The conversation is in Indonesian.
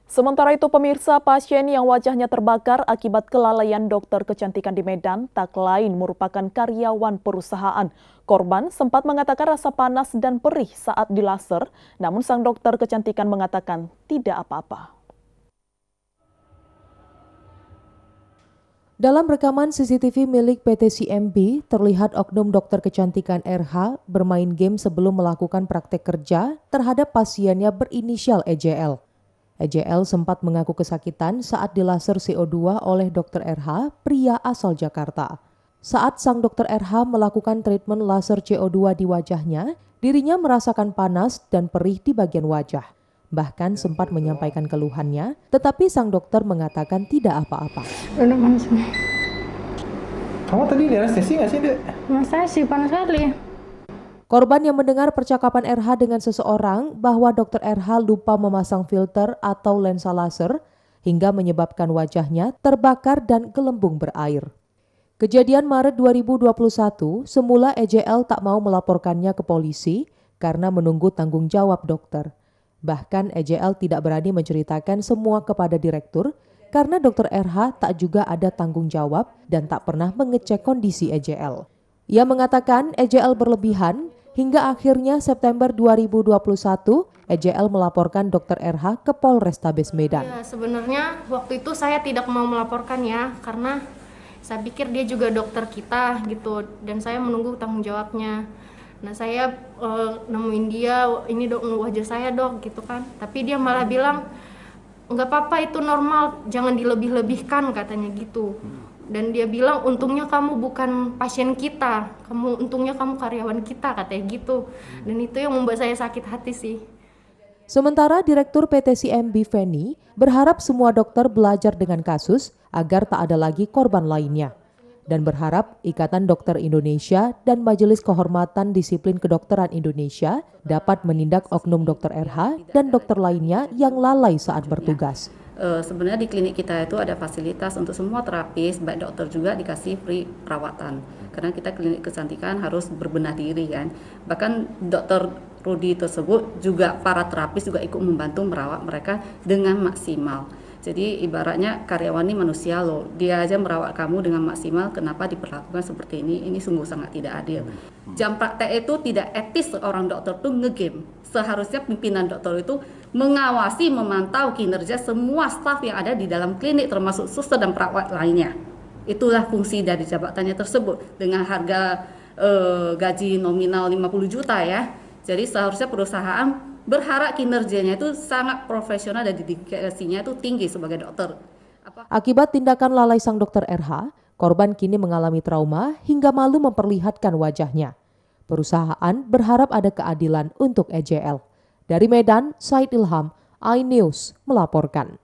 Sementara itu pemirsa, pasien yang wajahnya terbakar akibat kelalaian dokter kecantikan di Medan tak lain merupakan karyawan perusahaan. Korban sempat mengatakan rasa panas dan perih saat dilaser, namun sang dokter kecantikan mengatakan tidak apa-apa. Dalam rekaman CCTV milik PT CMB, terlihat oknum dokter kecantikan RH bermain game sebelum melakukan praktek kerja terhadap pasiennya berinisial EJL. EJL sempat mengaku kesakitan saat dilaser CO2 oleh dokter RH, pria asal Jakarta. Saat sang dokter RH melakukan treatment laser CO2 di wajahnya, dirinya merasakan panas dan perih di bagian wajah. Bahkan sempat menyampaikan keluhannya, tetapi sang dokter mengatakan tidak apa-apa. Udah panas. Kamu tadi di anestesi nggak sih, Dek? Masa sih panas sekali. Korban yang mendengar percakapan RH dengan seseorang bahwa dokter RH lupa memasang filter atau lensa laser hingga menyebabkan wajahnya terbakar dan gelembung berair. Kejadian Maret 2021, semula EJL tak mau melaporkannya ke polisi karena menunggu tanggung jawab dokter. Bahkan EJL tidak berani menceritakan semua kepada direktur karena dokter RH tak juga ada tanggung jawab dan tak pernah mengecek kondisi EJL. Ia mengatakan EJL berlebihan hingga akhirnya September 2021 EJL melaporkan dokter RH ke Polrestabes Medan. Ya, sebenarnya waktu itu saya tidak mau melaporkan ya karena saya pikir dia juga dokter kita gitu dan saya menunggu tanggung jawabnya. Nah saya nemuin dia, ini dok wajah saya dok gitu kan, tapi dia malah bilang nggak apa-apa itu normal, jangan dilebih-lebihkan katanya gitu. Dan dia bilang untungnya kamu bukan pasien kita, untungnya kamu karyawan kita katanya gitu. Dan itu yang membuat saya sakit hati sih. Sementara Direktur PT CMB Feni berharap semua dokter belajar dengan kasus agar tak ada lagi korban lainnya. Dan berharap Ikatan Dokter Indonesia dan Majelis Kehormatan Disiplin Kedokteran Indonesia dapat menindak oknum dokter RH dan dokter lainnya yang lalai saat bertugas. Sebenarnya di klinik kita itu ada fasilitas untuk semua terapis, baik dokter juga dikasih free perawatan. Karena kita klinik kecantikan harus berbenah diri kan. Bahkan dokter Rudi tersebut juga para terapis juga ikut membantu merawat mereka dengan maksimal. Jadi ibaratnya karyawan ini manusia loh, dia aja merawat kamu dengan maksimal, kenapa diperlakukan seperti ini? Ini sungguh sangat tidak adil. Jam praktek itu tidak etis seorang dokter tuh ngegame. Seharusnya pimpinan dokter itu mengawasi, memantau kinerja semua staf yang ada di dalam klinik termasuk suster dan perawat lainnya. Itulah fungsi dari jabatannya tersebut dengan harga gaji nominal 50 juta ya. Jadi seharusnya perusahaan berharap kinerjanya itu sangat profesional dan dedikasinya itu tinggi sebagai dokter. Akibat tindakan lalai sang dokter RH, korban kini mengalami trauma hingga malu memperlihatkan wajahnya. Perusahaan berharap ada keadilan untuk EJL. Dari Medan, Said Ilham, iNews melaporkan.